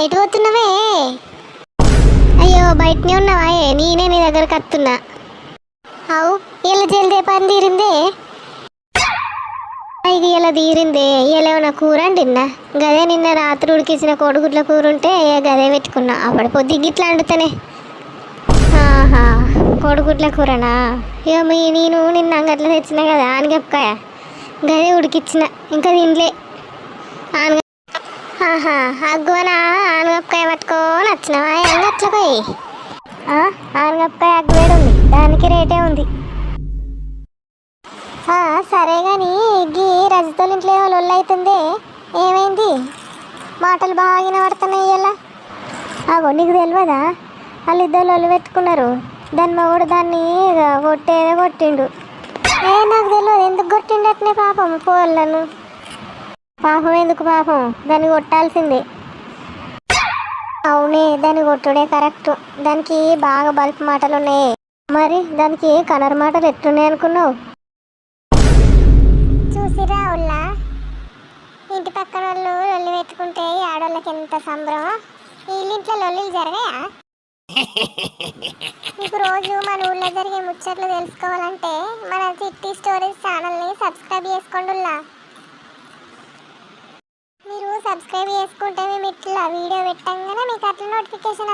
ఎటు పోతున్నావే? అయ్యో బయటనే ఉన్నావా? నేనే నీ దగ్గరకు వస్తున్నా. అవు ఇలా జల్దే పని తీరిందే. ఇది ఇలా తీరిందే. ఇలా ఏమన్నా కూర అండిన్నా? గదే నిన్న రాత్రి ఉడికించిన కోడిగుడ్ల కూర ఉంటే గదే పెట్టుకున్నా. అప్పుడు పొద్దు గిట్లా అండుతానే. ఆహా, కోడిగుడ్ల కూరనా? ఇక నేను నిన్న అంగట్లో తెచ్చిన కదా ఆనగపకాయ, గదే ఉడికిచ్చిన, ఇంకా తినలే. ఆనగ ఆహా, అగ్గువన ఆనగపకాయ పట్టుకొని వచ్చినావా అంగట్లో పోయి? ఆనగపకాయ అగ్గువేడు ఉంది, దానికి రేటే ఉంది. సరే కానీ గీ రజతోళ్ళ ఇంట్లో ఏమో లొల్లి అవుతుంది, ఏమైంది? మాటలు బాగా వినబడుతున్నాయి ఇలా. నీకు తెలియదా? వాళ్ళిద్దరు లొల్లి పెట్టుకున్నారు. దాని మగడు దాన్ని కొట్టేదో కొట్టిండు. నాకు తెలియదు ఎందుకు కొట్టిండు అట్నే. పాపం పోళ్ళను. పాపం ఎందుకు? పాపం దాన్ని కొట్టాల్సిందే. అవునే, దాన్ని కొట్టుడే కరెక్ట్. దానికి బాగా బల్పు మాటలు ఉన్నాయి. మరి దానికి కనర్ మాటలు ఎట్లున్నాయి అనుకున్నావు? చూసిరా ఉల్లా, ఇంటి పక్కన వాళ్ళు లొల్లి పెట్టుకుంటే ఆడవాళ్ళకి ఎంత సంబరం. వీళ్ళింట్లో లొల్లిలు జరిగాయా? మీకు రోజు మన ఊళ్ళో జరిగే ముచ్చట్లు తెలుసుకోవాలంటే మన చిట్టి స్టోరీస్ ఛానల్ని సబ్స్క్రైబ్ చేసుకోండి. మీరు సబ్స్క్రైబ్ చేసుకుంటే మేము ఇట్లా వీడియో పెట్టంగానే మీకు అట్లా నోటిఫికేషన్